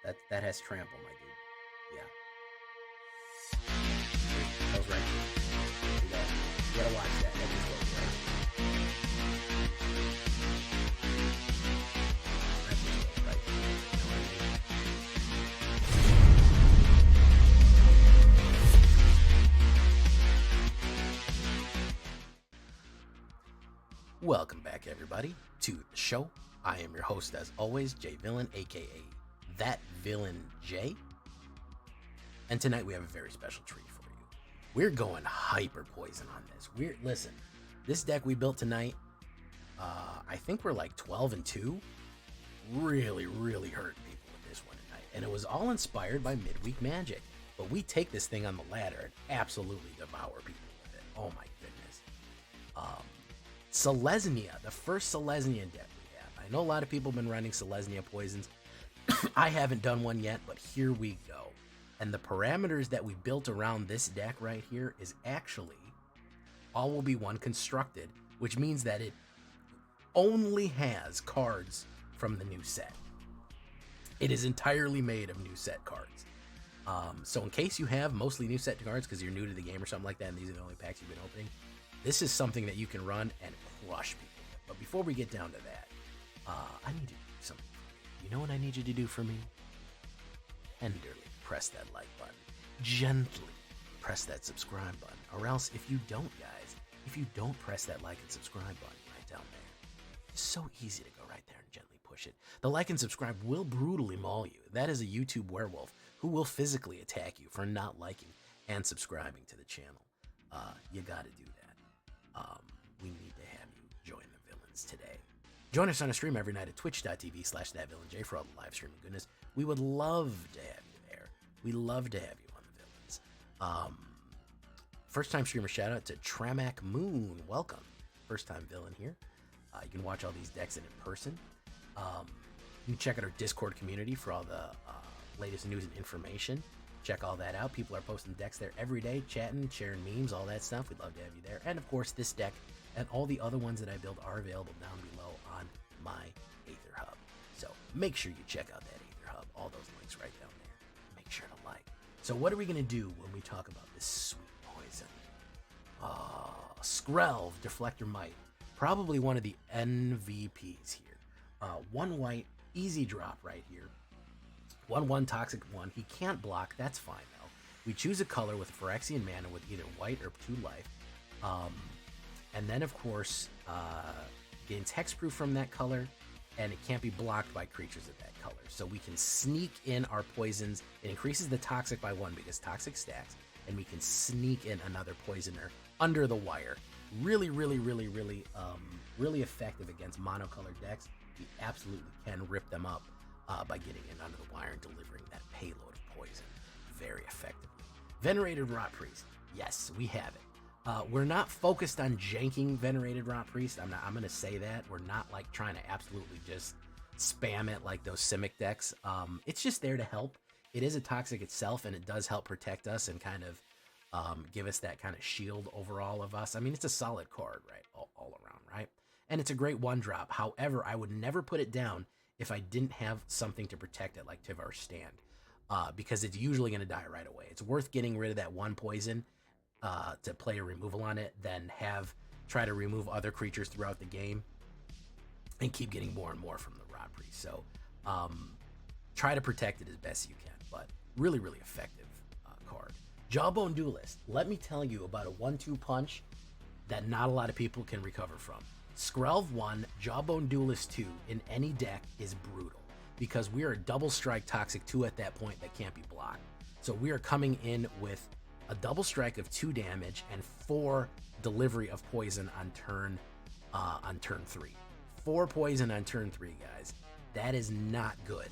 That has trample, my dude. Yeah. That was right. You gotta watch that. That just goes right. That just goes right. You know what I mean? Welcome back, everybody, to the show. I am your host, as always, Jay Villain, aka That Villain J. And tonight we have a very special treat for you. We're going hyper poison on this. Listen, this deck we built tonight, I think we're like 12-2. Really hurting people with this one tonight. And it was all inspired by midweek magic. But we take this thing on the ladder and absolutely devour people with it. Oh my goodness. Selesnya, the first Selesnya deck we have. I know a lot of people have been running Selesnya poisons. I haven't done one yet, but here we go. And the parameters that we built around this deck right here is actually all will be one constructed, which means that it only has cards from the new set. It is entirely made of new set cards. So in case you have mostly new set cards because you're new to the game or something like that, and these are the only packs you've been opening, this is something that you can run and crush people with. But before we get down to that, I need to do something. You know what I need you to do for me? Tenderly press that like button. Gently press that subscribe button. Or else, if you don't, guys, if you don't press that like and subscribe button right down there, it's so easy to go right there and gently push it. The like and subscribe will brutally maul you. That is a YouTube werewolf who will physically attack you for not liking and subscribing to the channel. You gotta do that. We need to have you join the villains today. Join us on a stream every night at twitch.tv/thatvillainj for all the live streaming goodness. We would love to have you there. We love to have you on the villains. First time streamer shout out to Tramak Moon. Welcome. First time villain here. You can watch all these decks in person. You can check out our Discord community for all the latest news and information. Check all that out. People are posting decks there every day, chatting, sharing memes, all that stuff. We'd love to have you there. And of course, this deck and all the other ones that I build are available down below on my AetherHub. So make sure you check out that AetherHub. All those links right down there. Make sure to like. So what are we going to do when we talk about this sweet poison? Skrelv, Defector Mite. Probably one of the MVPs here. One white, easy drop right here. 1/1 toxic 1. He can't block. That's fine though. We choose a color with Phyrexian mana with either white or 2 life. And then of course gains hexproof from that color, and it can't be blocked by creatures of that color. So we can sneak in our poisons. It increases the toxic by 1 because toxic stacks, and we can sneak in another poisoner under the wire. Really effective against monocolored decks. We absolutely can rip them up by getting in under the wire and delivering that payload of poison very effectively. Venerated Rotpriest. Yes, we have it. We're not focused on janking Venerated Rotpriest. I'm going to say that. We're not like trying to absolutely just spam it like those Simic decks. It's just there to help. It is a toxic itself, and it does help protect us and kind of give us that kind of shield overall of us. I mean, it's a solid card, right? All around, right? And it's a great 1-drop. However, I would never put it down if I didn't have something to protect it like Tyvar's Stand, because it's usually going to die right away. It's worth getting rid of that 1 poison to play a removal on it, then try to remove other creatures throughout the game and keep getting more and more from the Rotpriest. So try to protect it as best you can, but really effective card. Jawbone Duelist. Let me tell you about a 1-2 punch that not a lot of people can recover from. Skrelv 1, Jawbone Duelist 2 in any deck is brutal because we are a double strike toxic 2 at that point that can't be blocked. So we are coming in with a double strike of 2 damage and 4 delivery of poison on turn 3. 4 poison on turn 3, guys. That is not good.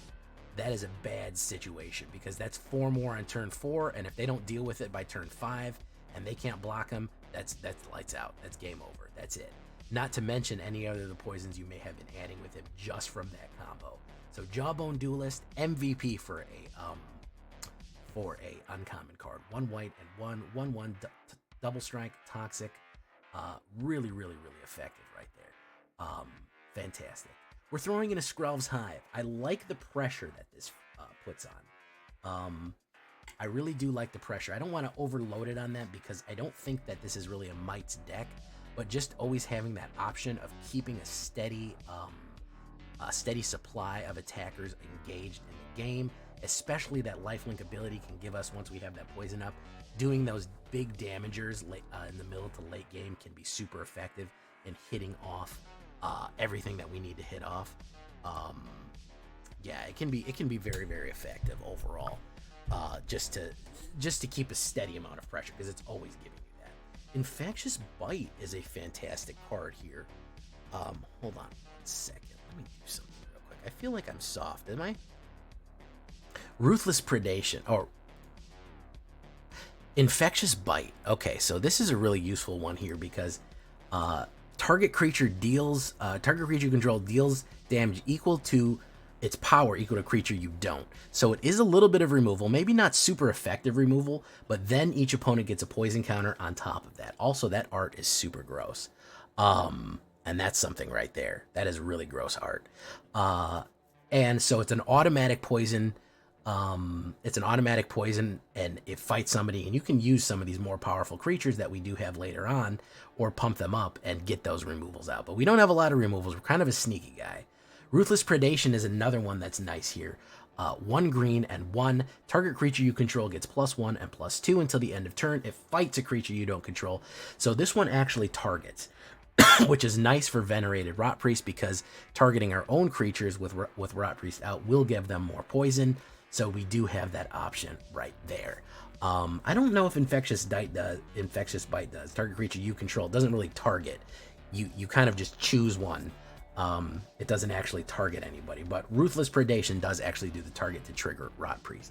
That is a bad situation because that's 4 more on turn 4, and if they don't deal with it by turn 5 and they can't block them, that's lights out. That's game over. That's it. Not to mention any other of the poisons you may have been adding with him just from that combo. So Jawbone Duelist, MVP for a uncommon card. 1 white and 1/1 double strike toxic. Really effective right there. Fantastic. We're throwing in a Skrelv's Hive. I like the pressure that this puts on. I really do like the pressure. I don't want to overload it on that because I don't think that this is really a Mite's deck, but just always having that option of keeping a steady supply of attackers engaged in the game, especially that lifelink ability can give us once we have that poison up. Doing those big damagers in the middle to late game can be super effective in hitting off everything that we need to hit off. Yeah, it can be very, very effective overall. Just to keep a steady amount of pressure, because it's always giving you that. Infectious Bite is a fantastic card here. Hold on 1 second. Let me do something real quick. I feel like I'm soft, am I? Ruthless Predation, or Infectious Bite. Okay, so this is a really useful one here because target creature you control deals damage equal to its power equal to creature you don't. So it is a little bit of removal, maybe not super effective removal, but then each opponent gets a poison counter on top of that. Also, that art is super gross. And that's something right there. That is really gross art. And so it's an automatic poison. It's an automatic poison, and it fights somebody, and you can use some of these more powerful creatures that we do have later on, or pump them up and get those removals out. But we don't have a lot of removals. We're kind of a sneaky guy. Ruthless Predation is another one that's nice here. 1 green and 1. Target creature you control gets +1 and +2 until the end of turn. It fights a creature you don't control. So this one actually targets, which is nice for Venerated Rotpriest, because targeting our own creatures with Rotpriest out will give them more poison. So we do have that option right there. I don't know if Infectious Bite does. Target creature you control. It doesn't really target. You kind of just choose one. It doesn't actually target anybody, but Ruthless Predation does actually do the target to trigger Rotpriest.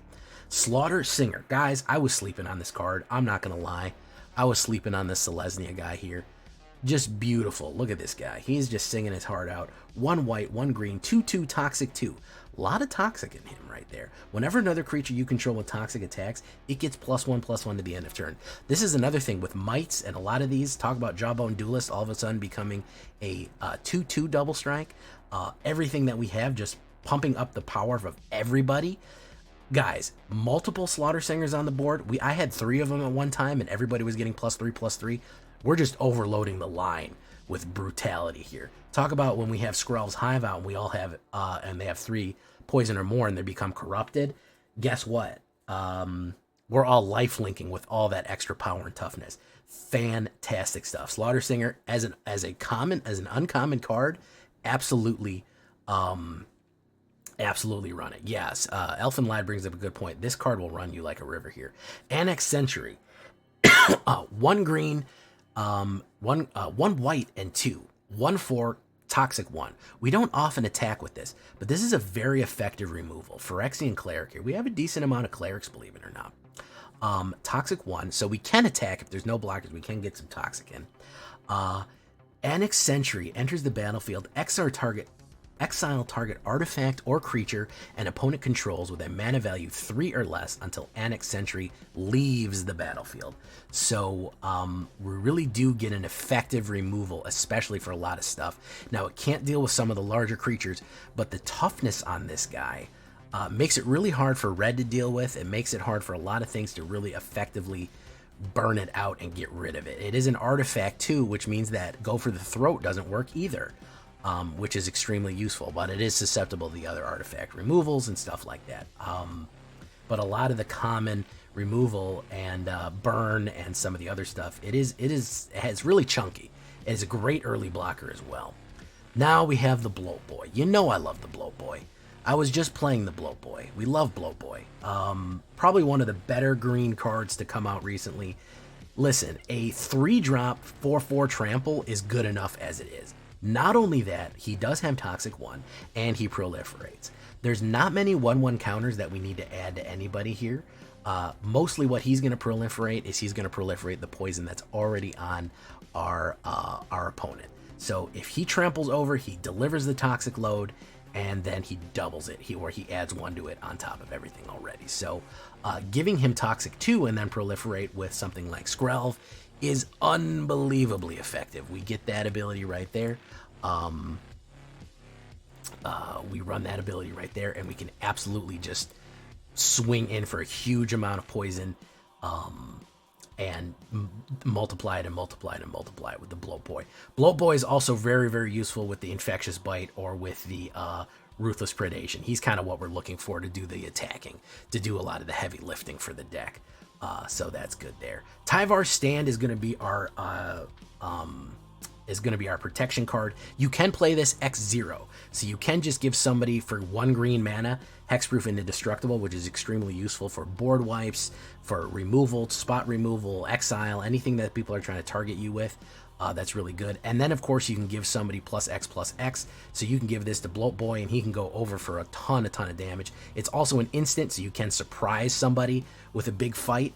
Slaughter Singer. Guys, I was sleeping on this card. I'm not going to lie. I was sleeping on this Selesnya guy here. Just beautiful. Look at this guy. He's just singing his heart out. 1 white, 1 green, 2/2 toxic 2. A lot of toxic in him right there. Whenever another creature you control with toxic attacks, it gets +1/+1 to the end of turn. This is another thing with Mites, and a lot of these talk about Jawbone Duelist all of a sudden becoming a 2/2 double strike. Everything that we have just pumping up the power of everybody. Guys, multiple Slaughter Singers on the board. I had 3 of them at one time, and everybody was getting +3/+3. We're just overloading the line with brutality here. Talk about when we have Skrelv's Hive out and we all have, and they have 3 poison or more and they become corrupted. Guess what? We're all life linking with all that extra power and toughness. Fantastic stuff. Slaughter Singer as an uncommon card, absolutely run it. Yes, Elfin Lad brings up a good point. This card will run you like a river here. Annex Sentry. 1 green. 1 white and 2. 1/4 toxic 1. We don't often attack with this, but this is a very effective removal. Phyrexian Cleric here. We have a decent amount of clerics, believe it or not. Toxic 1, so we can attack if there's no blockers. We can get some toxic in. Annex Sentry enters the battlefield. Exile target artifact or creature an opponent controls with a mana value 3 or less until Annex Sentry leaves the battlefield. So we really do get an effective removal, especially for a lot of stuff. Now, it can't deal with some of the larger creatures, but the toughness on this guy makes it really hard for red to deal with. It makes it hard for a lot of things to really effectively burn it out and get rid of it. It is an artifact too, which means that Go for the Throat doesn't work either. Which is extremely useful, but it is susceptible to the other artifact removals and stuff like that. But a lot of the common removal and burn and some of the other stuff, it's really chunky. It's a great early blocker as well. Now we have the Bloat Boy. You know I love the Bloat Boy. I was just playing the Bloat Boy. We love Bloat Boy. Probably one of the better green cards to come out recently. Listen, a 3-drop 4/4 trample is good enough as it is. Not only that, he does have Toxic 1, and he proliferates. There's not many 1/1 counters that we need to add to anybody here. Mostly what he's going to proliferate is he's going to proliferate the poison that's already on our opponent. So if he tramples over, he delivers the toxic load, and then he doubles it, or he adds 1 to it on top of everything already. So giving him Toxic 2 and then proliferate with something like Skrelv is unbelievably effective. We get that ability right there. We run that ability right there, and we can absolutely just swing in for a huge amount of poison, and multiply it and multiply it and multiply it with the Bloat Boy. Bloat Boy is also very, very useful with the Infectious Bite or with the Ruthless Predation. He's kind of what we're looking for to do the attacking, to do a lot of the heavy lifting for the deck. So that's good there. Tyvar Stand is going to be our protection card. You can play this X0, so you can just give somebody for 1 green mana hexproof and indestructible, which is extremely useful for board wipes, for removal, spot removal, exile, anything that people are trying to target you with. That's really good. And then of course you can give somebody +X+X, so you can give this to Bloat Boy and he can go over for a ton of damage. It's also an instant, so you can surprise somebody with a big fight.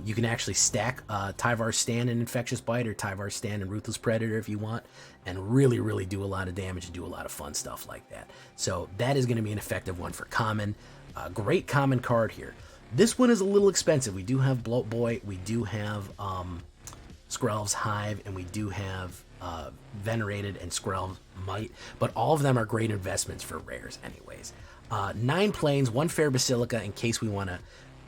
You can actually stack Tyvar Stand and Infectious Bite, or Tyvar Stand and Ruthless Predator if you want, and really do a lot of damage and do a lot of fun stuff like that. So that is going to be an effective one for common. Great common card here. This one is a little expensive. We do have Bloat Boy, we do have Skrelv's Hive, and we do have Venerated and Skrelv's Mite, but all of them are great investments for rares anyways. 9 planes, 1 Fair Basilica in case we want to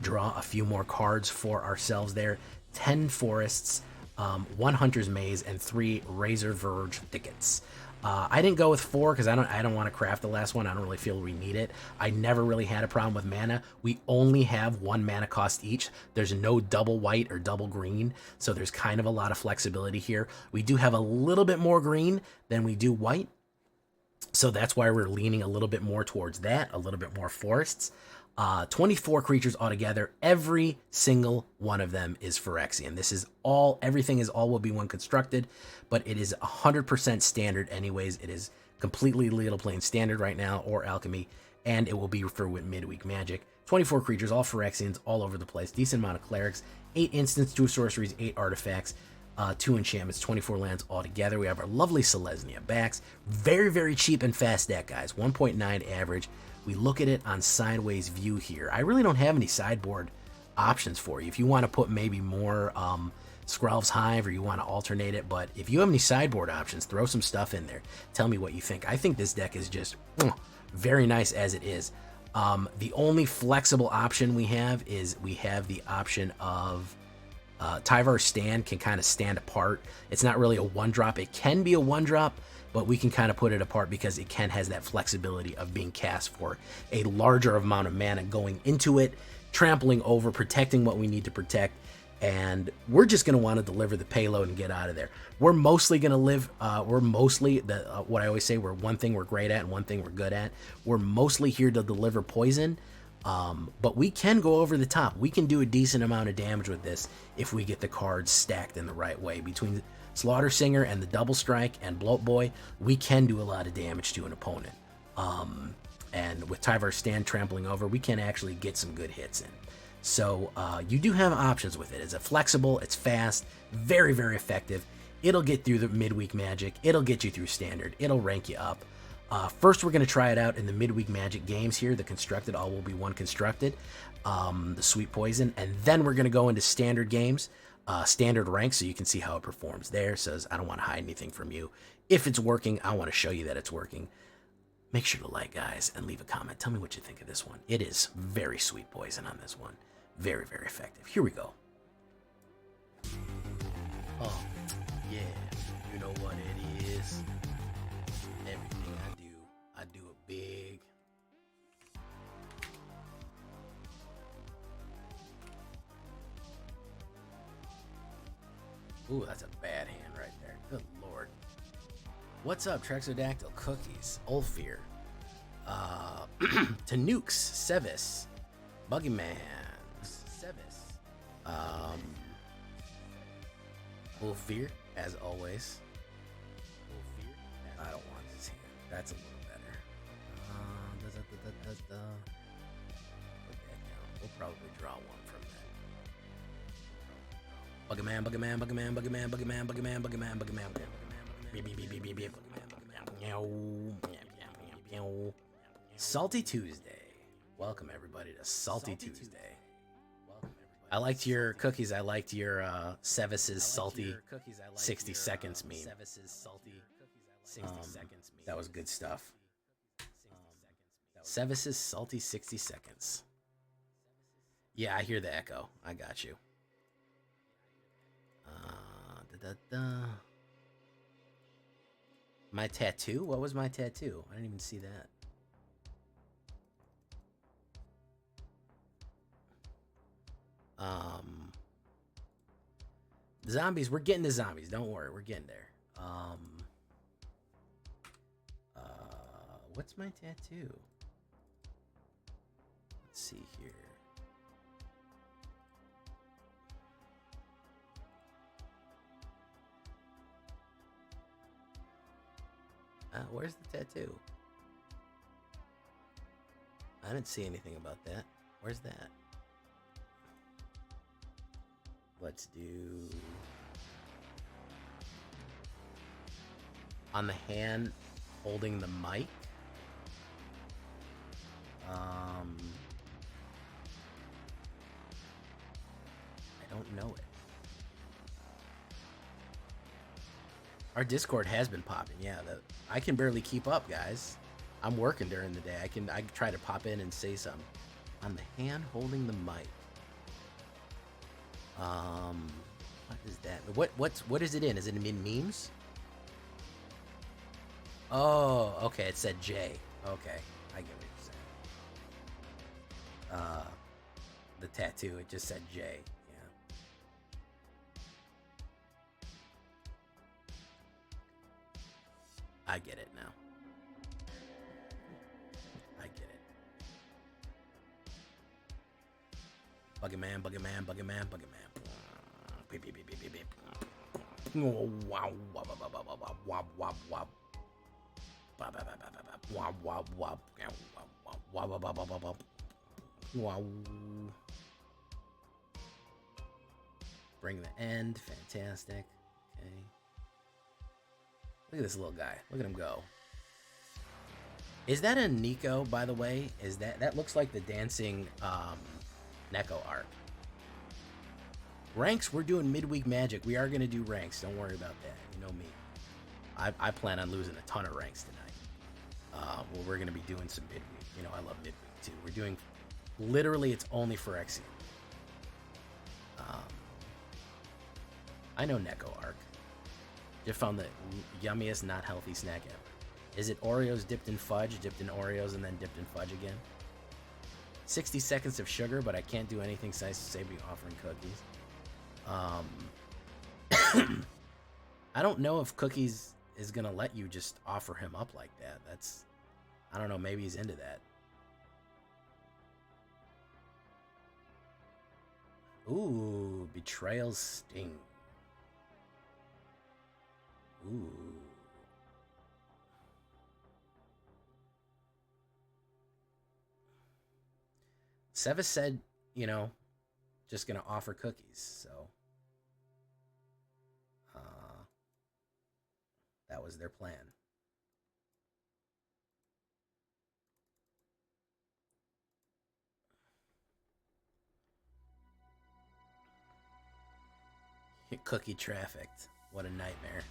draw a few more cards for ourselves there, 10 forests, 1 Hunter's Maze, and 3 Razorverge Thickets. I didn't go with 4 because I don't want to craft the last one. I don't really feel we need it. I never really had a problem with mana. We only have 1 mana cost each. There's no double white or double green, so there's kind of a lot of flexibility here. We do have a little bit more green than we do white, so that's why we're leaning a little bit more towards that, a little bit more forests. 24 creatures altogether. Every single one of them is Phyrexian. This is all, everything is all will be one constructed, but it is 100% standard anyways. It is completely legal playing standard right now, or alchemy, and it will be for with midweek magic. 24 creatures, all Phyrexians, all over the place. Decent amount of clerics, 8 instants, 2 sorceries, 8 artifacts, 2 enchantments, 24 lands altogether. We have our lovely Selesnya backs. Very cheap and fast deck, guys. 1.9 average. We look at it on sideways view here. I really don't have any sideboard options for you. If you want to put maybe more Skrelv's Hive, or you want to alternate it, but if you have any sideboard options, throw some stuff in there. Tell me what you think. I think this deck is just very nice as it is. The only flexible option we have is we have the option of Tyvar Stand can kind of stand apart. It's not really a 1-drop. It can be a 1-drop, but we can kind of put it apart because it has that flexibility of being cast for a larger amount of mana going into it, trampling over, protecting what we need to protect, and we're just going to want to deliver the payload and get out of there. We're mostly going to live, we're mostly, what I always say, we're one thing we're great at and one thing we're good at. We're mostly here to deliver poison, but we can go over the top. We can do a decent amount of damage with this if we get the cards stacked in the right way. Between Slaughter Singer and the Double Strike and Bloat Boy, we can do a lot of damage to an opponent. And with Tyvar Stand trampling over, we can actually get some good hits in. So you do have options with it. It's flexible, it's fast, very effective. It'll get through the midweek magic. It'll get you through standard. It'll rank you up. First, we're going to try it out in the midweek magic games here. The constructed, all will be one constructed. The Sweet Poison. And then we're going to go into standard games. Standard rank, so you can see how it performs there. Says, I don't want to hide anything from you. If it's working, I want to show you that it's working. Make sure to like, guys, and leave a comment. Tell me what you think of this one. It is very Sweet Poison on this one. Very effective. Here we go. Oh, yeah. You know what it is. Everything I do a big... Ooh, that's a bad hand right there. Good lord. What's up, Trexodactyl Cookies? Ulfir. Tanukes. Sevis. Buggyman. Sevis. Ulfir, as always. Ulfir. I don't want this hand. That's a little better. Put that down. We'll probably draw one from that. Buggyman. Salty Tuesday. Welcome everybody to Salty Tuesday. I liked your cookies. I liked your Sevis's salty 60 seconds meme. That was good stuff. Sevis's salty 60 seconds. Yeah, I hear the echo. I got you. My tattoo? What was my tattoo? I didn't even see that. Zombies. We're getting to zombies. Don't worry. We're getting there. What's my tattoo? Let's see here. Where's the tattoo? I didn't see anything about that. Where's that? Let's do... on the hand holding the mic. I don't know it. Our Discord has been popping. Yeah, I can barely keep up, guys. I'm working during the day. I try to pop in and say something. On the hand holding the mic. What is that? What is it in? Is it in memes? Oh, okay. It said J. Okay, I get what you're saying. The tattoo, it just said J. Yeah. I get it now. I get it. Buggy man, buggy man, buggy man, buggy man. Beep, beep, beep, beep, beep, beep. Wow, wow, wow, wow, wow, wow, wow, wow. Wow, wow, wow, wow, wow, wow, wow, wow. Bring the end, fantastic. Okay. Look at this little guy. Look at him go. Is that a Nico, by the way? Is that looks like the dancing Neko art. Ranks, we're doing midweek magic. We are gonna do ranks. Don't worry about that. You know me. I plan on losing a ton of ranks tonight. Well, we're going to be doing some midweek. You know, I love midweek too. We're doing, literally, it's only Phyrexia. I know Neko Arc. Just found the yummiest not healthy snack ever. Is it Oreos dipped in fudge, dipped in Oreos, and then dipped in fudge again? 60 seconds of sugar, but I can't do anything nice to save me offering cookies. I don't know if Cookies is gonna let you just offer him up like that. That's, I don't know, maybe he's into that. Ooh, Betrayal's Sting. Ooh. Sevis said, you know, just gonna offer cookies, so that was their plan. Cookie trafficked. What a nightmare.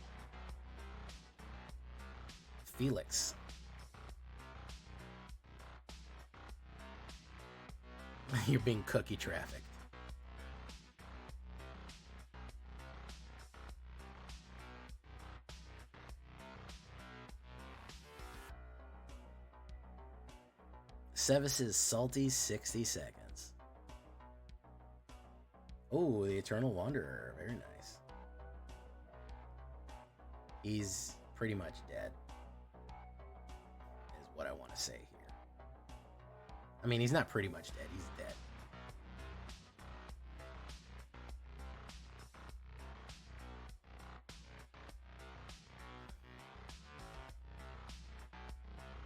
Felix. You're being cookie trafficked. Sevis's salty 60 seconds. Oh, the Eternal Wanderer. Very nice. He's pretty much dead, is what I want to say here. I mean, he's not pretty much dead. He's dead.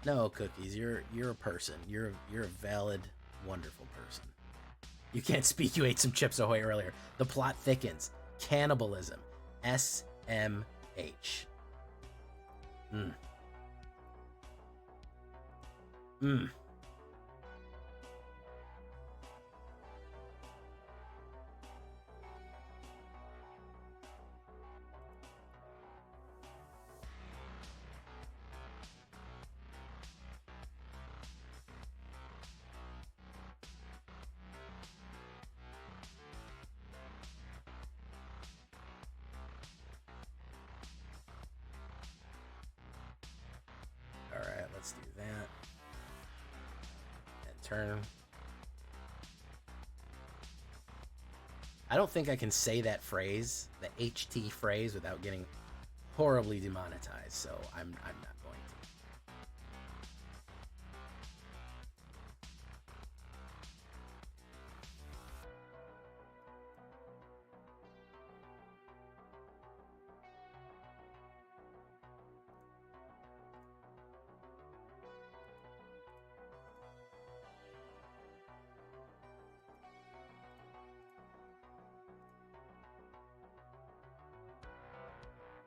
No, Cookies, you're a person. You're a valid, wonderful person. You can't speak. You ate some Chips Ahoy earlier. The plot thickens. Cannibalism. SMH. Mm. Mm. turn. I don't think I can say that phrase, the HT phrase, without getting horribly demonetized, so I'm not going to.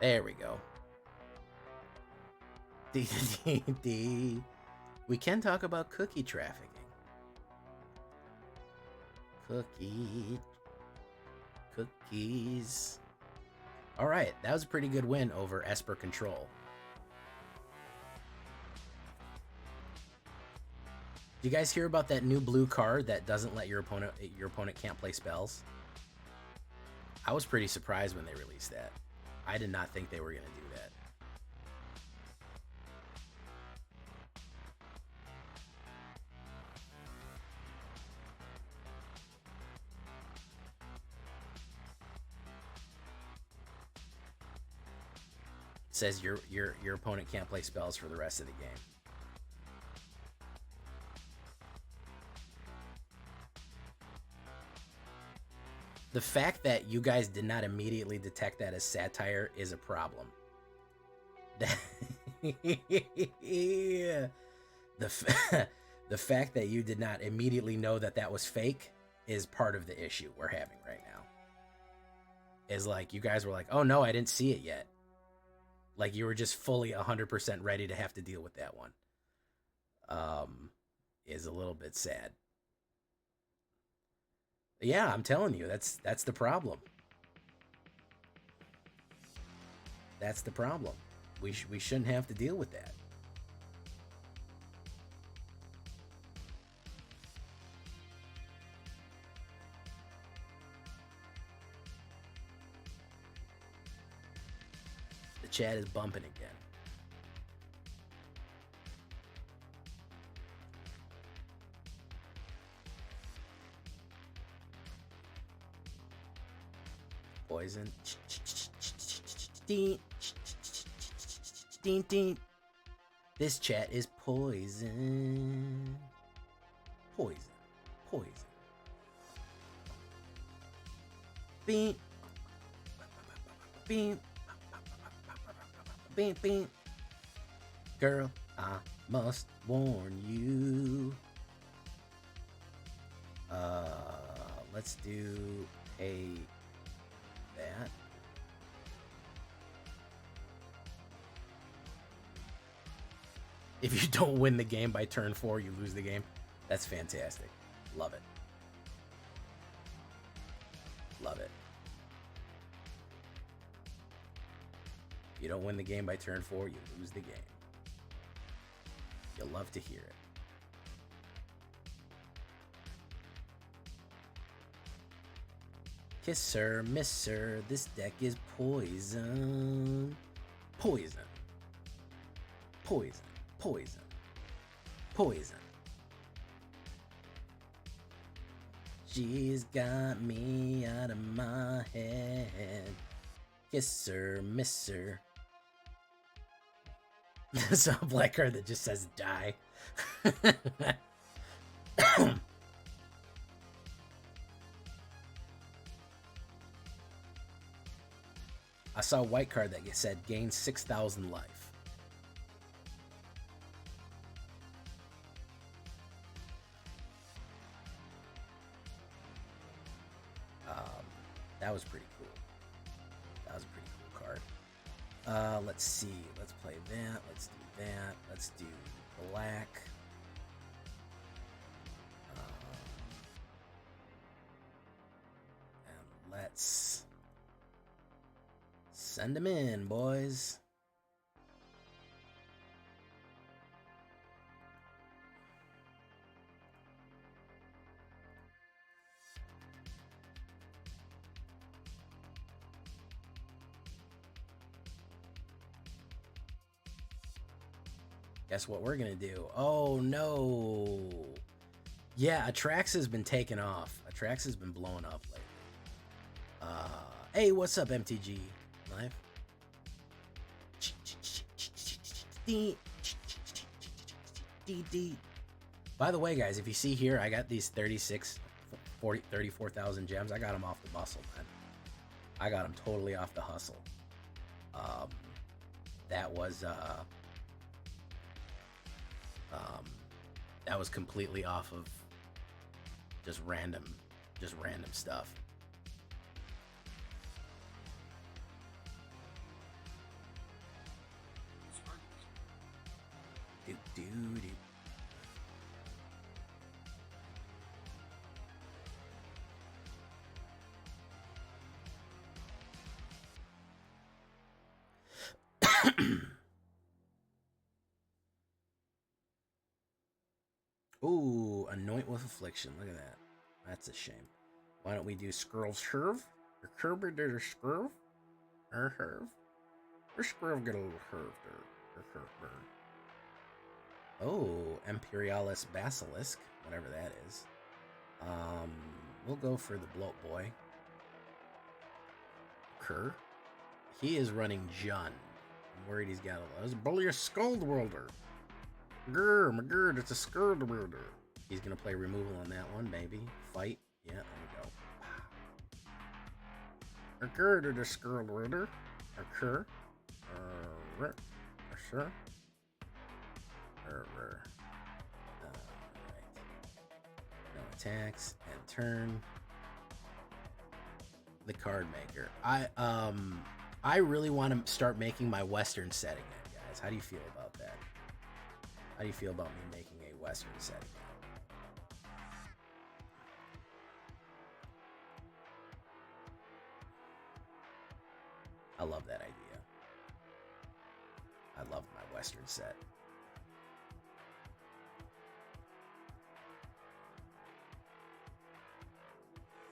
There we go. We can talk about cookie trafficking. Cookies. All right, that was a pretty good win over Esper Control. Do you guys hear about that new blue card that doesn't let your opponent can't play spells? I was pretty surprised when they released that. I did not think they were going to do that. It says your opponent can't play spells for the rest of the game. The fact that you guys did not immediately detect that as satire is a problem. Yeah. The fact that you did not immediately know that that was fake is part of the issue we're having right now. Is like, you guys were like, oh no, I didn't see it yet. Like, you were just fully 100% ready to have to deal with that one. Is a little bit sad. Yeah, I'm telling you, that's the problem. That's the problem. We shouldn't have to deal with that. The chat is bumping again. Poison. This chat is poison. Poison. Beep. Girl, I must warn you. Let's do a that. If you don't win the game by turn 4, you lose the game. That's fantastic. Love it. Love it. If you don't win the game by turn 4, you lose the game. You'll love to hear it. Kiss her, miss her, this deck is poison. Poison. Poison. Poison. Poison. She's got me out of my head. Kiss her, miss her. There's a black card that just says die. I saw a white card that said gain 6,000 life. That was pretty cool. That was a pretty cool card. Let's see. Let's play that. Let's do that. Let's do black. And let's send them in, boys. Guess what we're gonna do? Oh no! Yeah, Atrax has been taken off. Atrax has been blowing up lately. Hey, what's up, MTG Live? By the way, guys, if you see here, I got these 34,000 gems. I got them off the bustle, man. I got them totally off the hustle. That was completely off of just random stuff. Do. Ooh, anoint with affliction. Look at that. That's a shame. Why don't we do Skrelv's Herv? Or Kerber did a Skrelv? Or Herv? Or Skrelv get a little Herv or Herb. Oh, Imperialis Basilisk, whatever that is. We'll go for the Bloat Boy. Kerr. He is running Jund. I'm worried he's got a lot. It's bully a Scald Worlder. Grr, my gird, it's a Scald Worlder. He's gonna play removal on that one, maybe. Fight. Yeah, there we go. Grr, it's a Scald Worlder. Kerr. Sure. Alright. No attacks and turn. The card maker. I really want to start making my Western setting then, guys. How do you feel about that? How do you feel about me making a Western setting? I love that idea. I love my Western set.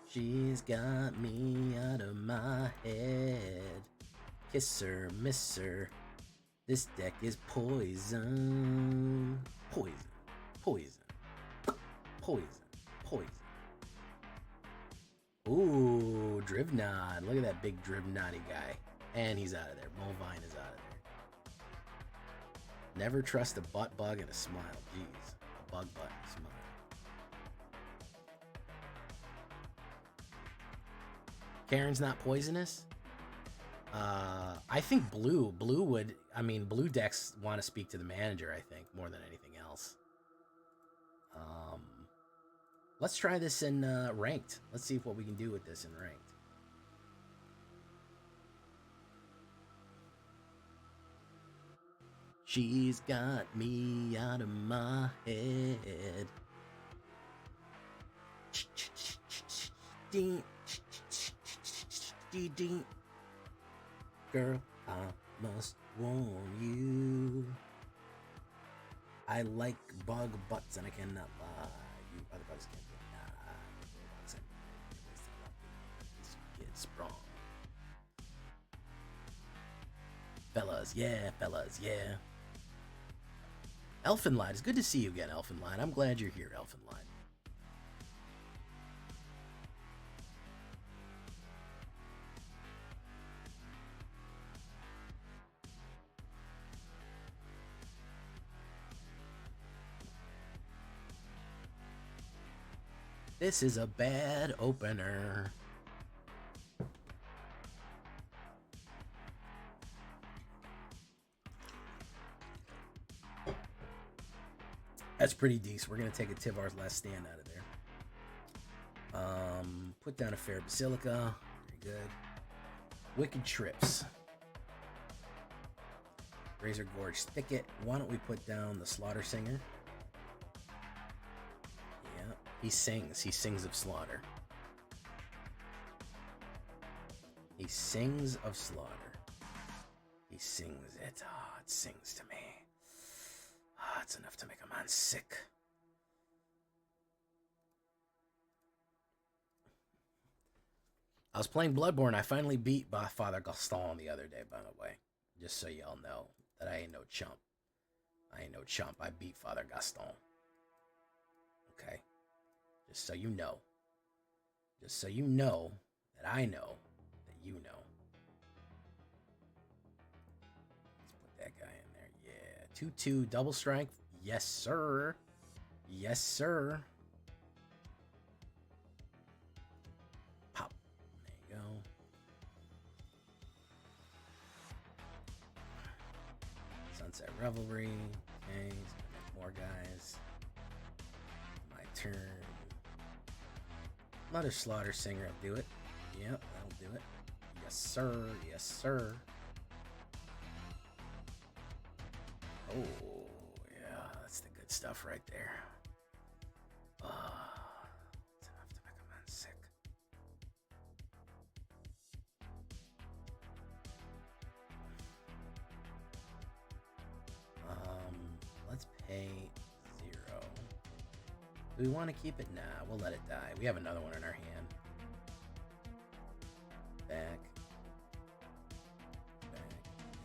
She's got me out of my head. Kiss her, miss her. This deck is poison. Poison. Poison. Poison. Poison. Ooh, Drivnod. Look at that big Drivnoddy guy. And he's out of there. Mulvine is out of there. Never trust a butt bug and a smile. Jeez. A bug butt and a smile. Karen's not poisonous? I think blue would, blue decks want to speak to the manager, I think, more than anything else. Let's try this in ranked. Let's see what we can do with this in ranked. She's got me out of my head. Girl, I must warn you. I like bug butts and I cannot lie. You other bugs can't get sprung. Fellas, yeah, Elfenlight, it's good to see you again, Elfenlight. I'm glad you're here, Elfenlight. This is a bad opener. That's pretty decent. We're going to take a Tyvar's Last Stand out of there. Put down a Fair Basilica. Very good. Wicked Trips. Razorverge Thicket. Why don't we put down the Slaughter Singer? Yeah, he sings. He sings of slaughter. He sings of slaughter. He sings it. Oh, it sings to me. Oh, it's enough to make a man sick. I was playing Bloodborne. I finally beat Father Gaston the other day, by the way. Just so y'all know that I ain't no chump. I ain't no chump. I beat Father Gaston. Okay. Just so you know. Just so you know that I know that you know. Let's put that guy in there. Yeah. 2/2 double strength. Yes, sir. Yes, sir. Pop. There you go. Sunset Revelry. Okay, he's gonna make more guys. My turn. Another Slaughter Singer will do it. Yep, that'll do it. Yes, sir. Yes, sir. Oh, yeah, that's the good stuff right there. It's enough to make a man sick. Let's pay 0. Do we want to keep it? Nah, we'll let it die. We have another one in our hand. Back.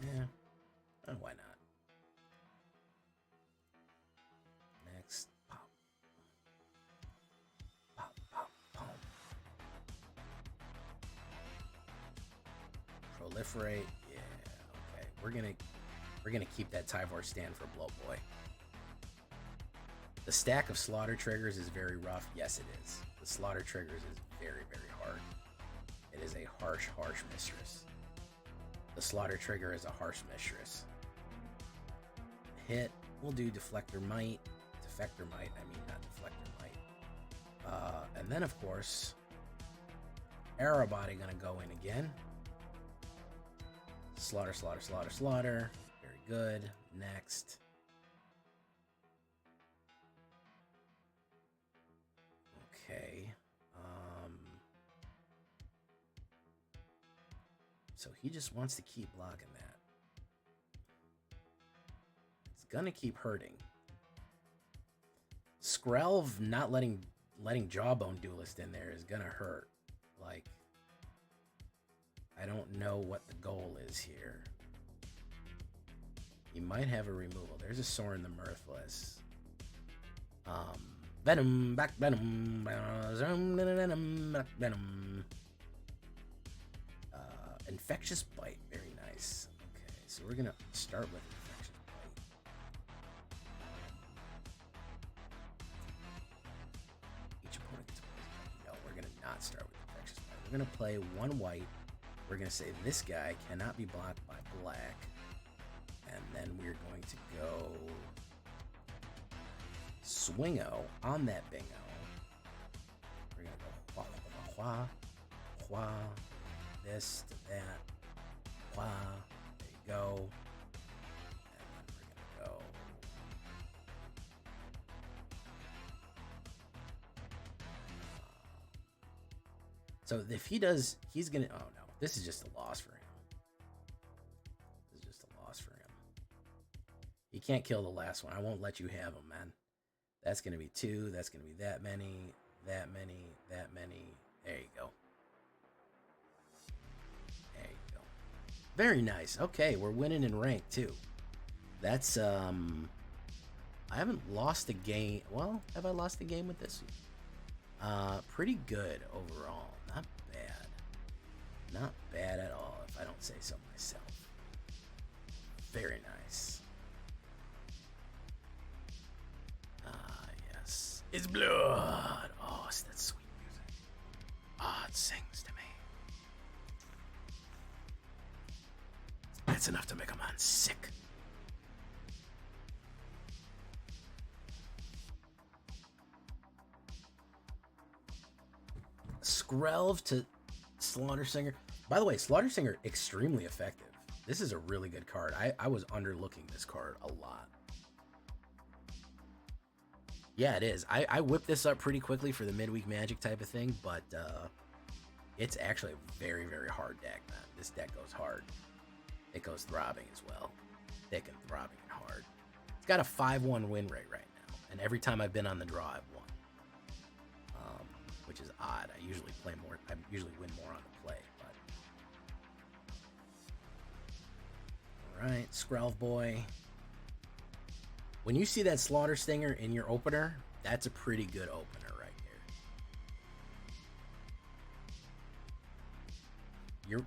Yeah. Oh, why not? Next. Pop. Pop, pop, pop. Proliferate. Yeah. Okay. We're gonna keep that Tyvar stand for Bloat Boy. The stack of slaughter triggers is very rough. Yes, it is. The slaughter triggers is very, very hard. It is a harsh, harsh mistress. The slaughter trigger is a harsh mistress. Hit. We'll do Defector Mite. Defector Mite. I mean, not Deflector Mite. And then, of course, Arrow Body gonna go in again. Slaughter, slaughter, slaughter, slaughter. Very good. Next. Okay. So he just wants to keep blocking that. It's gonna keep hurting. Skrelv not letting Jawbone Duelist in there is gonna hurt. Like, I don't know what the goal is here. He might have a removal. There's a Sorin the Mirthless. Venom, back Venom, Venom. Infectious Bite, very nice. Okay, so we're gonna start with Infectious Bite. Each opponent gets poisoned. No, we're gonna not start with Infectious Bite. We're gonna play 1 white. We're gonna say this guy cannot be blocked by black, and then we're going to go Swingo on that bingo. We're gonna go wah wah wah wah. This to that. Wah. There you go. And then we're gonna go. So if he does, he's gonna. Oh no, this is just a loss for him. This is just a loss for him. He can't kill the last one. I won't let you have him, man. That's gonna be 2. That's gonna be that many. That many. That many. There you go. There you go. Very nice. Okay, we're winning in rank too. That's I haven't lost a game. Well, have I lost a game with this? Pretty good overall. Not bad. Not bad at all, if I don't say so myself. Very nice. Yes. It's blood. Oh, it's that sweet music. Ah, it sings to me. That's enough to make a man sick. Skrelv to Slaughter Singer. By the way, Slaughter Singer, extremely effective. This is a really good card. I was underlooking this card a lot. Yeah, it is. I whipped this up pretty quickly for the midweek magic type of thing, but it's actually a very, very hard deck, man. This deck goes hard. It goes throbbing as well. Thick and throbbing and hard. It's got a 5-1 win rate right now, and every time I've been on the draw, I've won. Which is odd. I usually play more. I usually win more on the play, but all right, Skrelv boy. When you see that Slaughter Stinger in your opener, that's a pretty good opener right here.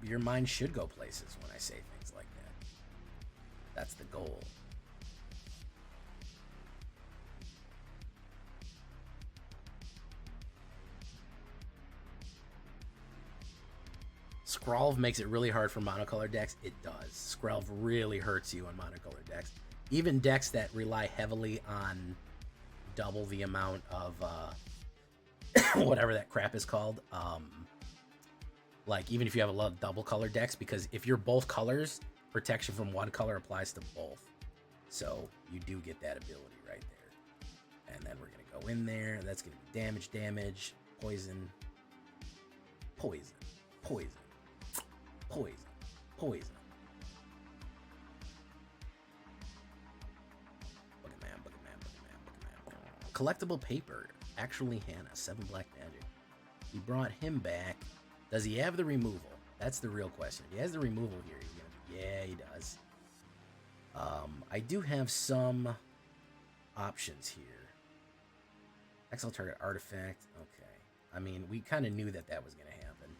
your mind should go places when I say things like that. That's the goal. Skrelv makes it really hard for monocolor decks. It does. Skrelv really hurts you on monocolor decks. Even decks that rely heavily on double the amount of whatever that crap is called. Like, even if you have a lot of double color decks, because if you're both colors, protection from one color applies to both. So you do get that ability right there. And then we're going to go in there. That's going to be damage, poison, poison, poison, poison, poison. Collectible paper. Actually, Hannah, 7 black magic. He brought him back. Does he have the removal? That's the real question. If he has the removal here, he's gonna. Yeah, he does. I do have some options here. Exile target artifact. Okay. I mean, we kind of knew that that was gonna happen.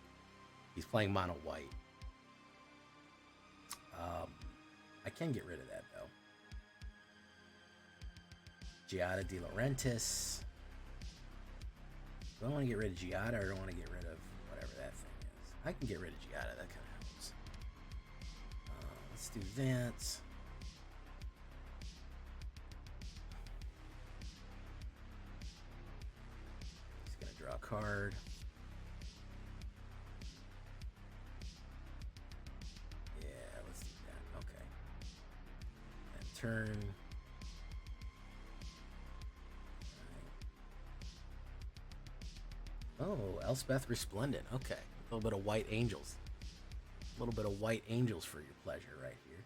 He's playing mono white. I can get rid of that though. Giada De Laurentiis. Do I want to get rid of Giada or do I want to get rid of whatever that thing is? I can get rid of Giada. That kind of helps. Let's do that. Just going to draw a card. Yeah, let's do that. Okay. And turn. Oh, Elspeth Resplendent. Okay. A little bit of white angels. A little bit of white angels for your pleasure right here.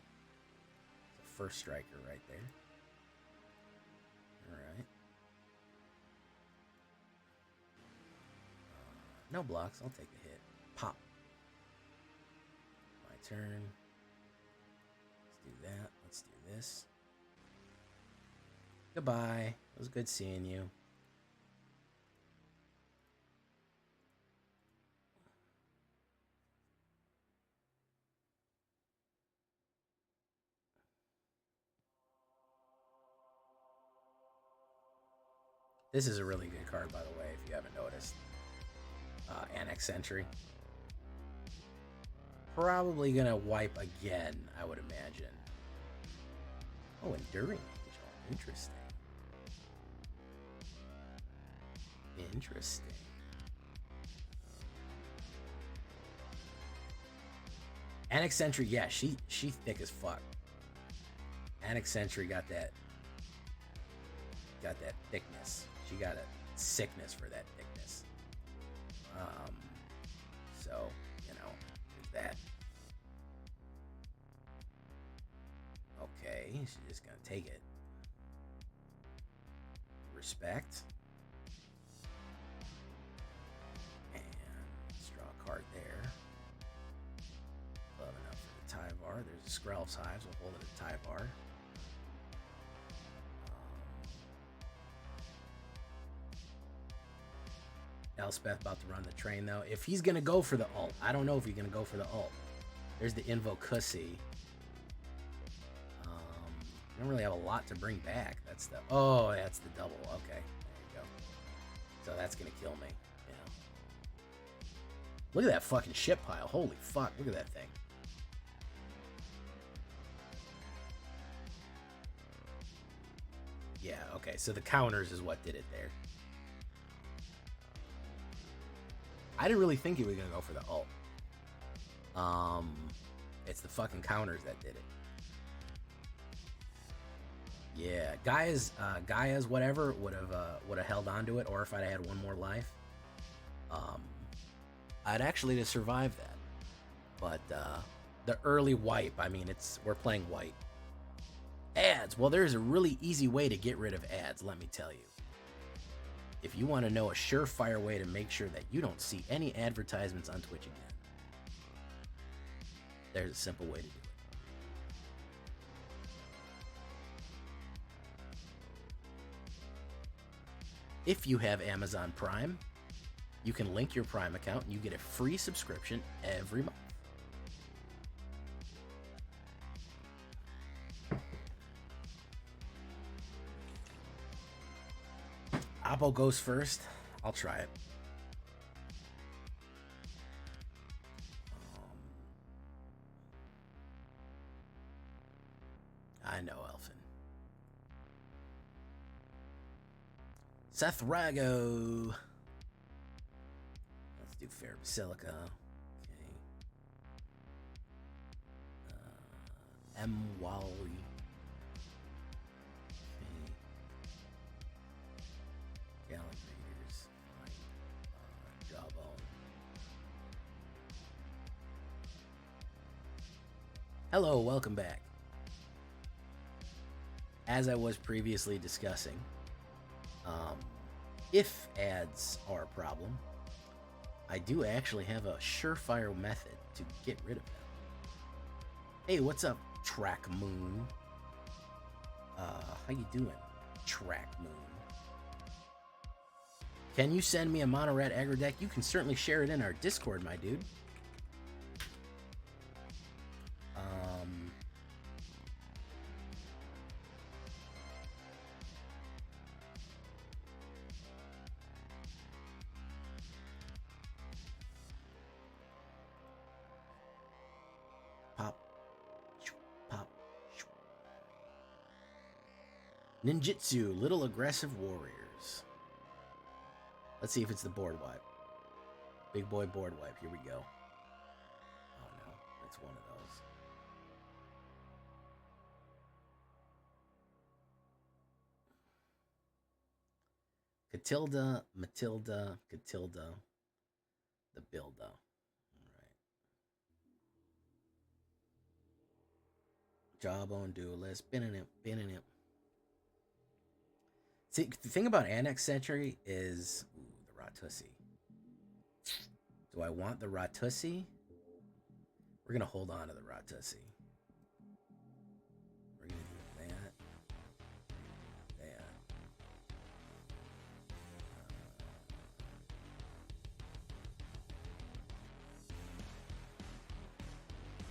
It's a first striker right there. Alright. No blocks. I'll take the hit. Pop. My turn. Let's do that. Let's do this. Goodbye. It was good seeing you. This is a really good card, by the way, if you haven't noticed. Annex Sentry. Probably gonna wipe again, I would imagine. Oh, Enduring Angel. Interesting. Interesting. Annex Sentry, yeah, she thick as fuck. Annex Sentry got that thickness. She got a sickness for that thickness. So, you know, there's that. Okay, she's just gonna take it. Respect. And let's draw a card there. Love enough for the Tyvar. There's a Skrelv's Hives. We'll hold it at Tyvar. Elspeth about to run the train though. If he's gonna go for the ult, I don't know if he's gonna go for the ult. There's the Invocussy. Don't really have a lot to bring back. That's the that's the double. Okay, there you go. So that's gonna kill me. Yeah. Look at that fucking ship pile. Holy fuck! Look at that thing. Yeah. Okay. So the counters is what did it there. I didn't really think he was gonna go for the ult. It's the fucking counters that did it. Yeah, Gaia's whatever would have held on to it, or if I'd had one more life, I'd actually have survived that. But the early wipe, I mean, we're playing white. Ads. Well, there's a really easy way to get rid of ads. Let me tell you. If you want to know a surefire way to make sure that you don't see any advertisements on Twitch again, there's a simple way to do it. If you have Amazon Prime, you can link your Prime account and you get a free subscription every month. Oppo goes first. I'll try it. I know, Elfin. Seth Rago. Let's do Fair Basilica. Okay. M. Wally. Okay. Gallagher's. Fine. Jawbone. Hello, welcome back. As I was previously discussing, if ads are a problem, I do actually have a surefire method to get rid of them. Hey, what's up, Track Moon? How you doing, Track Moon? Can you send me a mono red aggro deck? You can certainly share it in our Discord, my dude. Ninjutsu, Little Aggressive Warriors. Let's see if it's the board wipe. Big boy board wipe. Here we go. Oh no, it's one of those. Catilda, Matilda, Catilda, the Builda. Alright. Jawbone Duelist, binning it. See, the thing about Annex Sentry is the Ratussi. Do I want the Ratussi? We're going to hold on to the Ratussi. We're going to do that.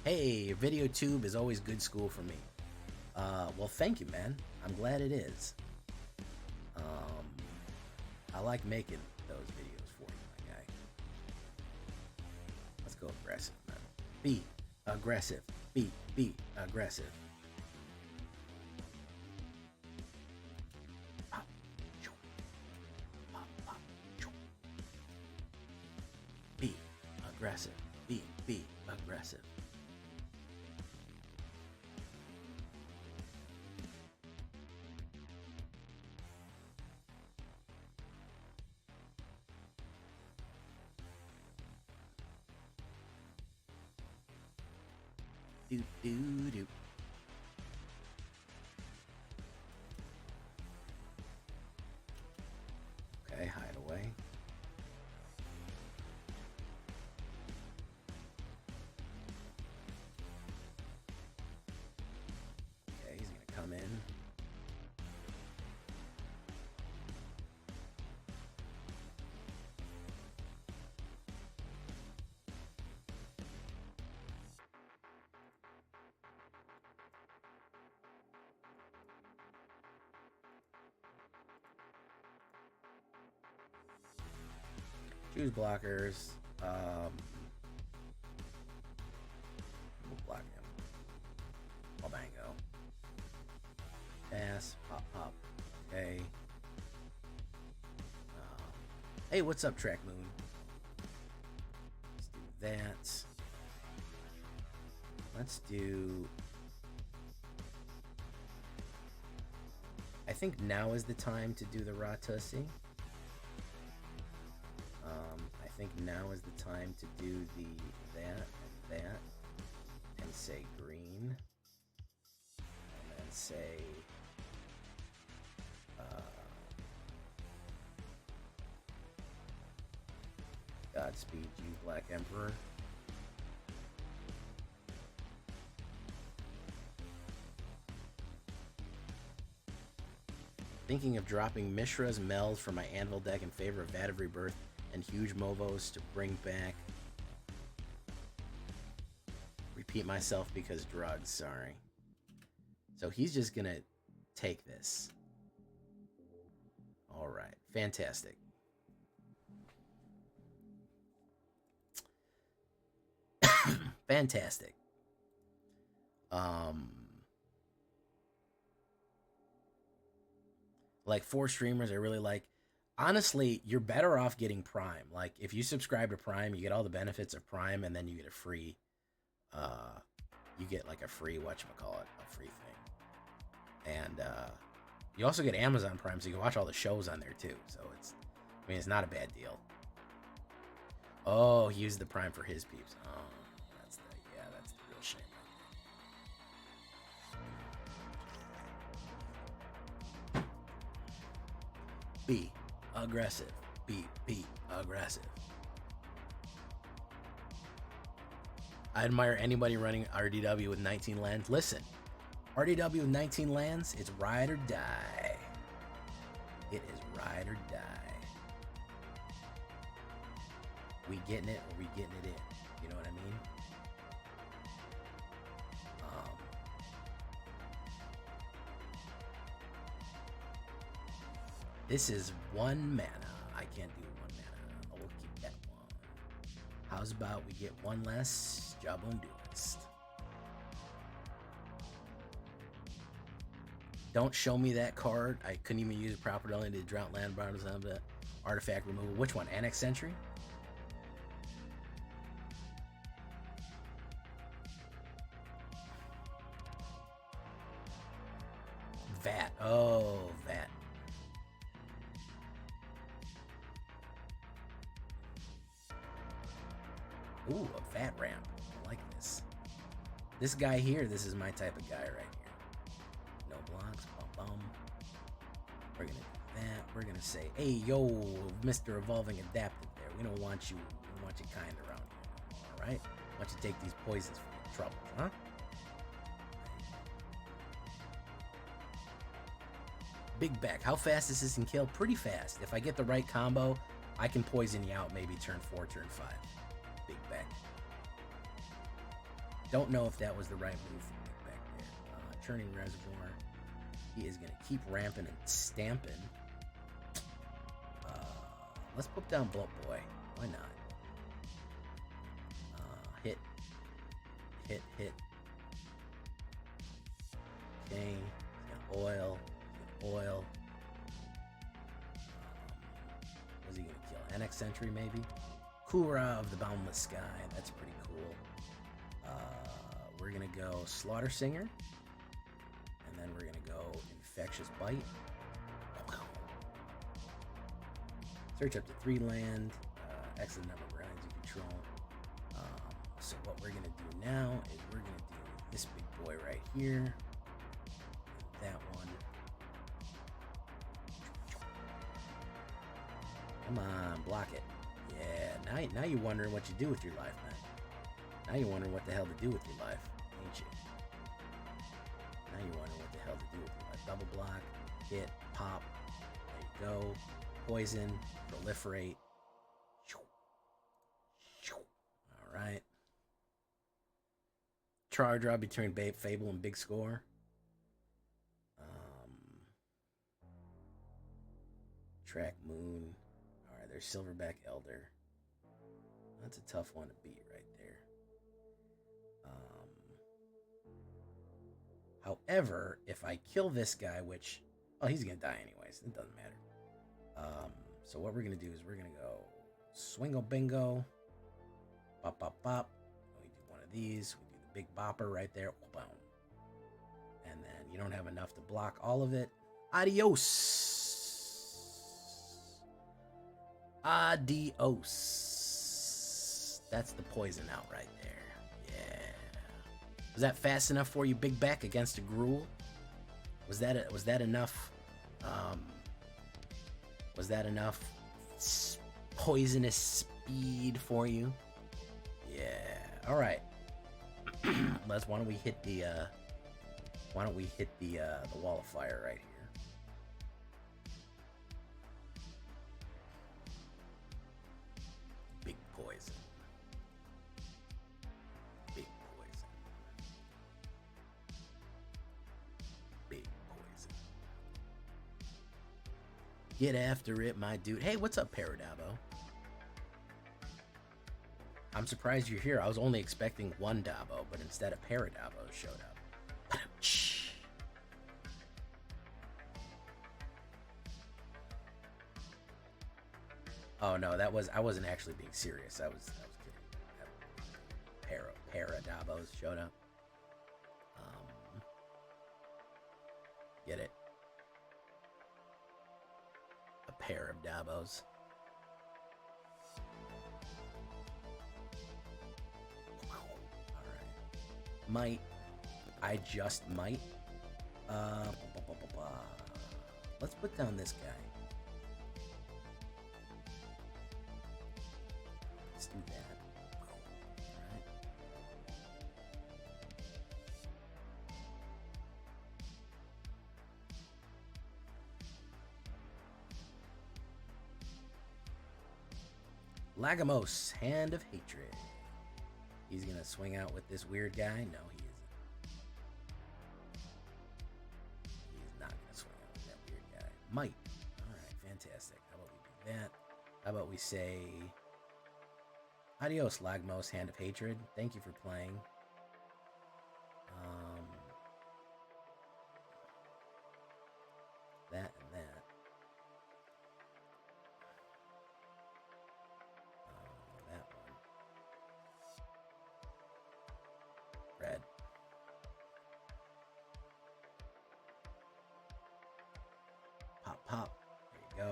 Hey, video tube is always good school for me. Well, thank you, man. I'm glad it is. I like making those videos for you, my guy. Let's go aggressive, man. Be aggressive. Be aggressive. Pop, choo. Pop, pop, choo. Be aggressive. Be aggressive. Do. Okay, hide away. Okay, he's gonna come in. Choose blockers. We'll block him. Albango. Pass. Pop. Okay. Hey, what's up, Track Moon? Let's do that. Let's do... I think now is the time to do the Ratussi. I think now is the time to do that, and say green, and then say Godspeed you, Black Emperor. Thinking of dropping Mishra's Meld for my Anvil deck in favor of Vat of Rebirth and huge Movos to bring back. Repeat myself because drugs, sorry. So he's just gonna take this. All right. Fantastic. Fantastic. Like 4 streamers I really like. Honestly, you're better off getting Prime. Like if you subscribe to Prime, you get all the benefits of Prime, and then you get a free you get like a free whatchamacallit, a free thing. And you also get Amazon Prime, so you can watch all the shows on there too. So it's, I mean, it's not a bad deal. Oh, he used the Prime for his peeps. Oh, that's the real shame. Be aggressive. Be aggressive. I admire anybody running RDW with 19 lands. Listen, RDW with 19 lands, it's ride or die. It is ride or die. We getting it or we getting it in. You know what I mean? This is 1 mana. I can't do 1 mana. I'll keep that one. How's about we get 1 less Jawbone Duelist? Don't show me that card. I couldn't even use it properly. Only did drought land bars on the artifact removal. Which one? Annex Sentry? VAT. Oh, VAT. Ooh, a VAT ramp. I like this. This guy here, this is my type of guy right here. No blocks. Bum bum. We're gonna do that. We're gonna say, hey, yo, Mr. Evolving Adaptive there. We don't want you. We don't want you kind around here. All right? Why don't you take these poisons for your troubles, huh? Big back. How fast is this in kill? Pretty fast. If I get the right combo, I can poison you out maybe turn 4, turn 5. Big back. Don't know if that was the right move for Big back there. Turning Reservoir. He is going to keep ramping and stamping. Let's put down Bloat Boy. Why not? Hit. Hit. Okay. He's got oil. Oil. What's he gonna kill? Annex Sentry, maybe? Kura of the Boundless Sky. That's pretty cool. We're gonna go Slaughter Singer. And then we're gonna go Infectious Bite. Search up to 3 land. X the number of rounds you control. So what we're gonna do now is we're gonna do this big boy right here. That one. Come on, block it. Yeah, now you're wondering what you do with your life, man. Now you're wondering what the hell to do with your life, ain't you? Now you're wondering what the hell to do with your life. Double block, hit, pop. There you go. Poison, proliferate. Alright. Charge draw between Fable and Big Score. Track Moon. Alright, there's Silverback Elder. That's a tough one to beat right there. However, if I kill this guy, which... Oh, he's going to die anyways. It doesn't matter. So what we're going to do is we're going to go Swingo Bingo. Bop, bop, bop. We do one of these. We do the big bopper right there. Boom. And then you don't have enough to block all of it. Adios. Adios. That's the poison out right there. Yeah. Was that fast enough for you, Big Back, against a Gruul? Was that enough? Was that enough poisonous speed for you? Yeah. All right. Why don't we hit the wall of fire right here? Big poison. Big poison. Big poison. Get after it, my dude. Hey, what's up, Paradabo? I'm surprised you're here. I was only expecting one Dabo, but instead a Paradabo showed up. Oh no, I wasn't actually being serious. I was kidding. Paradabos showed up. Get it? A pair of Dabos. Alright. Mite. I just might. Let's put down this guy. Let's do that. Alright. Lagomos, Hand of Hatred. He's gonna swing out with this weird guy? No, he isn't. He's not gonna swing out with that weird guy. Mite. Alright, fantastic. How about we do that? How about we say... Adios, Lagomos, Hand of Hatred. Thank you for playing. That and that. That one. Red. Pop, pop. There you go.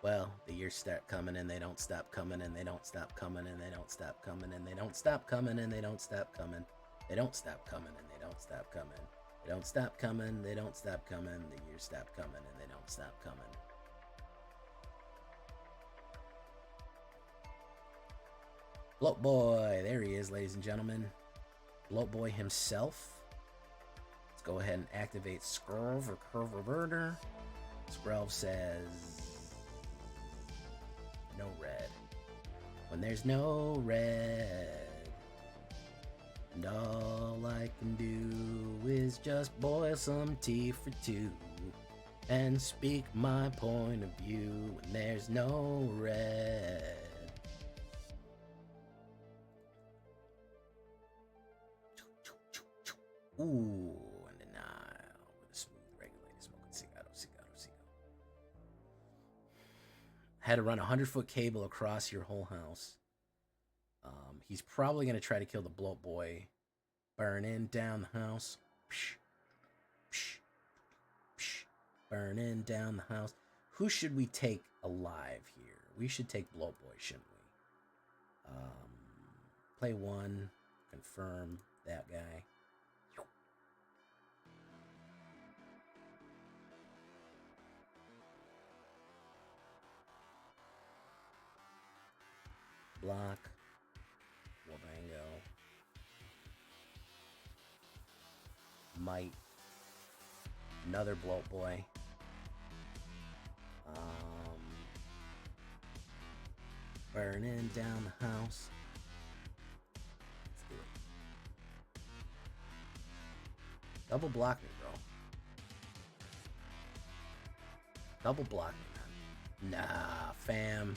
Well, the years start coming and they don't stop coming and they don't stop coming and they don't stop coming and they don't stop coming and they don't stop coming. They don't stop coming and they don't stop coming. They don't stop coming, they don't stop coming. The years stop coming and they don't stop coming. Bloat Boy, there he is, ladies and gentlemen. Bloat Boy himself. Let's go ahead and activate Skrelv or Curve Reverter. Skrelv says no red. When there's no red, and all I can do is just boil some tea for two and speak my point of view when there's no red. Ooh, and denial with a smooth regulated smoking cigarro. Had to run a 100-foot cable across your whole house. He's probably going to try to kill the Bloat Boy. Burning down the house. Psh, psh, psh. Burning down the house. Who should we take alive here? We should take Bloat Boy, shouldn't we? Play one. Confirm that guy. Block. Wabango. Mite. Another Bloat Boy. Burning down the house. Let's do it. Double block me, bro. Double block me, man. Nah, fam.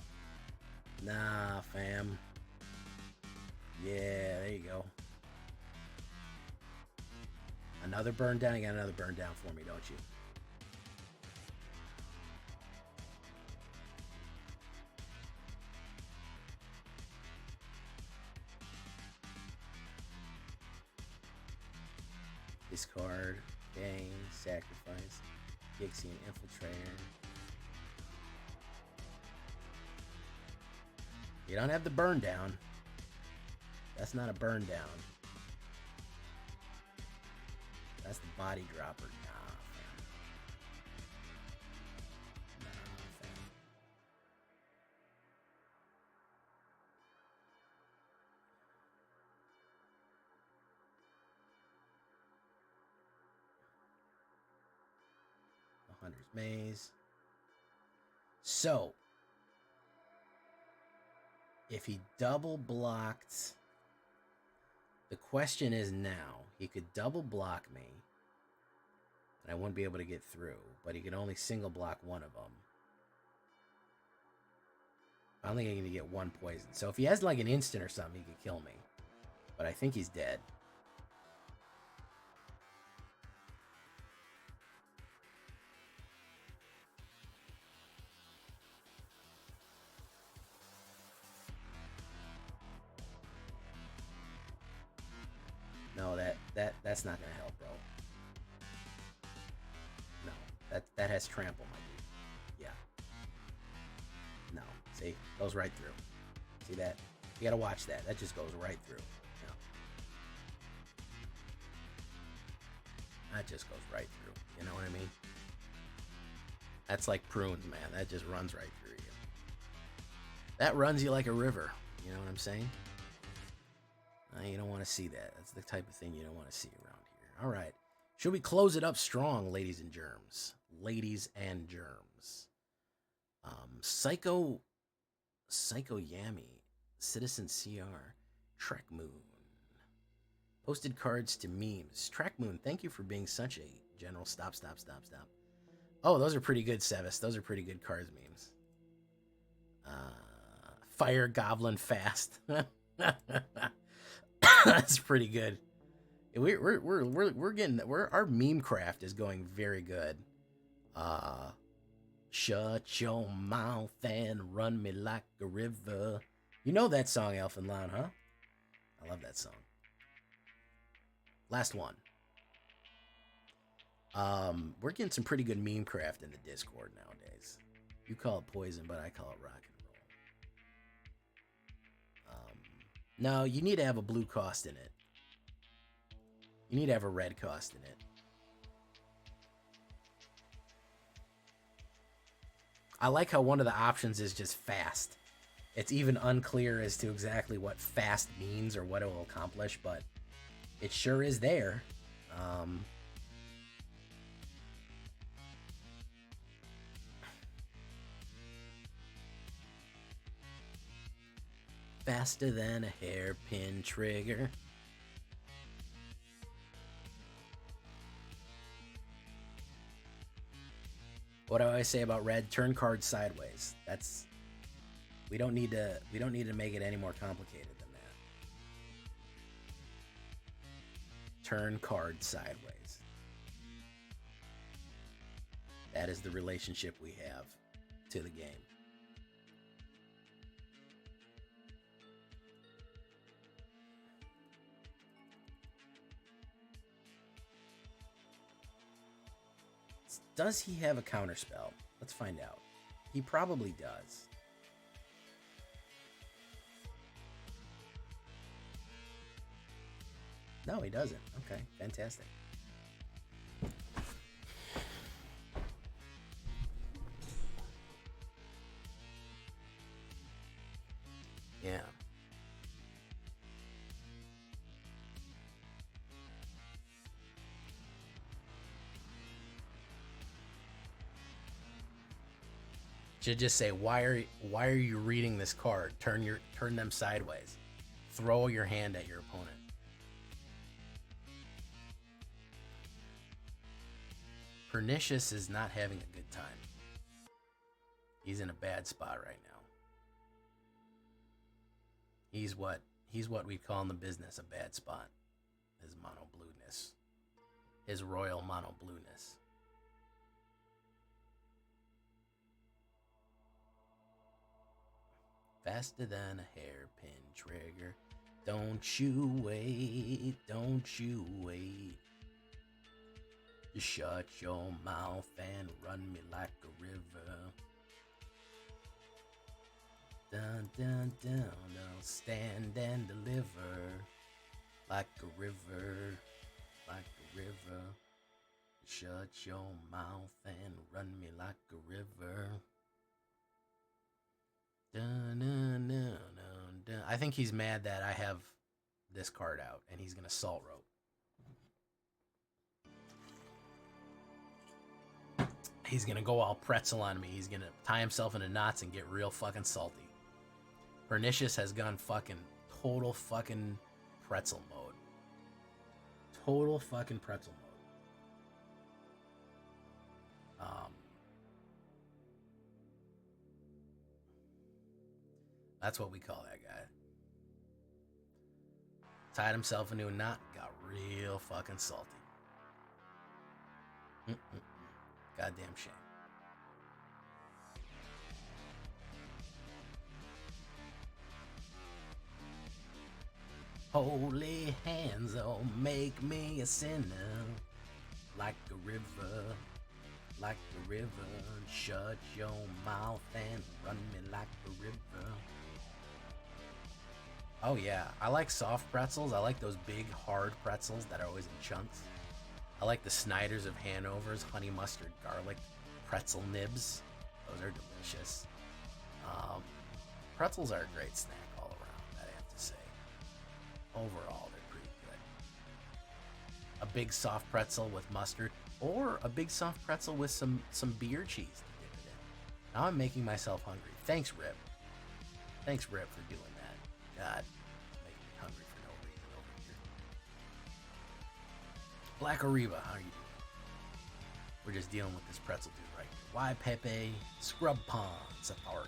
Nah, fam. Yeah, there you go. Another burn down. You got another burn down for me, don't you? Discard, gain, sacrifice, Gixian Infiltrator. You don't have the burn down. That's not a burn down. That's the body dropper. Nah, fam. Nah, fam. The Hunter's Maze. So, if he double blocked, the question is now, he could double block me, and I wouldn't be able to get through. But he can only single block one of them. I only going to get one poison. So if he has like an instant or something, he could kill me. But I think he's dead. No, that's not gonna help, bro. No, that has trample, my dude. Yeah. No, see, goes right through. See that? You gotta watch that. That just goes right through. No. That just goes right through. You know what I mean? That's like prunes, man. That just runs right through you. That runs you like a river. You know what I'm saying? You don't want to see that. That's the type of thing you don't want to see around here. All right. Should we close it up strong, ladies and germs? Ladies and germs. Psycho Yami, Citizen CR, Trek Moon. Posted cards to memes. Trek Moon, thank you for being such a general. Stop. Oh, those are pretty good, Sevis. Those are pretty good cards memes. Fire Goblin Fast. That's pretty good. Our meme craft is going very good. Shut your mouth and run me like a river. You know that song, Elfin Loud, huh? I love that song. Last one. We're getting some pretty good meme craft in the Discord nowadays. You call it poison, but I call it rock and roll. No, you need to have a blue cost in it. You need to have a red cost in it. I like how one of the options is just fast. It's even unclear as to exactly what fast means or what it will accomplish, but it sure is there. Faster than a hairpin trigger. What do I say about red? Turn card sideways. That's we don't need to make it any more complicated than that. Turn card sideways. That is the relationship we have to the game. Does he have a counterspell? Let's find out. He probably does. No, he doesn't. Okay, fantastic. Yeah. Should just say, why are you reading this card? Turn them sideways. Throw your hand at your opponent. Pernicious is not having a good time. He's in a bad spot right now. He's what we call in the business a bad spot. His mono blueness. His royal mono blueness. Faster than a hairpin trigger. Don't you wait, don't you wait. Just shut your mouth and run me like a river. Dun dun dun dun, stand and deliver. Like a river, like a river. Shut your mouth and run me like a river. Dun, dun, dun, dun, dun. I think he's mad that I have this card out and he's gonna salt rope. He's gonna go all pretzel on me. He's gonna tie himself into knots and get real fucking salty. Pernicious has gone fucking total fucking pretzel mode. Total fucking pretzel mode. That's what we call that guy. Tied himself into a knot, got real fucking salty. Goddamn shame. Holy hands, oh, make me a sinner. Like a river, like a river. Shut your mouth and run me like a river. Oh yeah, I like soft pretzels. I like those big, hard pretzels that are always in chunks. I like the Snyder's of Hanover's honey mustard garlic pretzel nibs. Those are delicious. Pretzels are a great snack all around, I have to say. Overall, they're pretty good. A big soft pretzel with mustard, or a big soft pretzel with some beer cheese to dip it in. Now I'm making myself hungry. Thanks, Rip. Thanks, Rip, for doing that. God, making me hungry for no reason over here. Black Ariba, how are you doing? We're just dealing with this pretzel dude right here. Why Pepe, Scrub Pond, Safargo.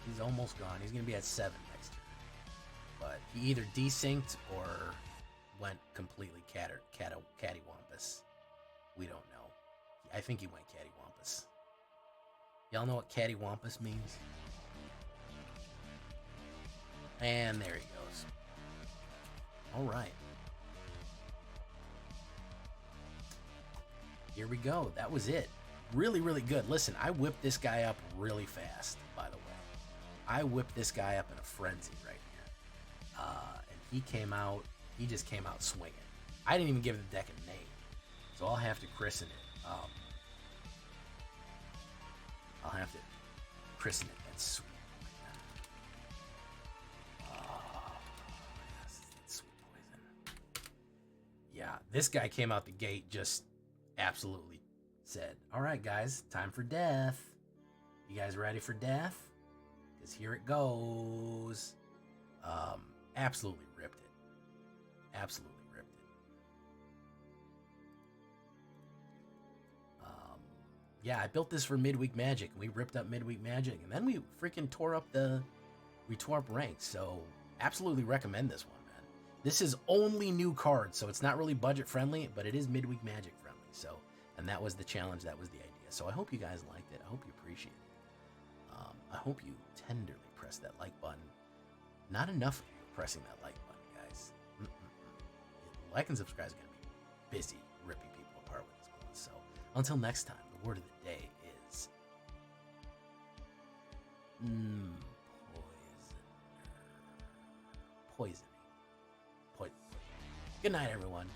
He's almost gone. He's going to be at 7 next turn. But he either desynced or went completely cattywampus. We don't know. I think he went cattywampus. Y'all know what cattywampus means? And there he goes. All right. Here we go. That was it. Really, really good. Listen, I whipped this guy up really fast, by the way. I whipped this guy up in a frenzy right here. And he just came out swinging. I didn't even give the deck a name. So I'll have to christen it. I'll have to christen it. That's sweet. Yes, that's sweet poison. Yeah, this guy came out the gate just absolutely said, all right, guys, time for death. You guys ready for death? Because here it goes. Absolutely ripped it. Absolutely ripped it. Yeah, I built this for Midweek Magic. We ripped up Midweek Magic, and then we freaking tore up ranks. So absolutely recommend this one, man. This is only new cards, so it's not really budget friendly, but it is Midweek Magic friendly. So, and that was the challenge. That was the idea. So I hope you guys liked it. I hope you appreciate it. I hope you tenderly press that like button. Not enough of you pressing that like button, guys. Like and subscribe is going to be busy ripping people apart with this one. So until next time, the word of the day is poisoning. Good night, everyone.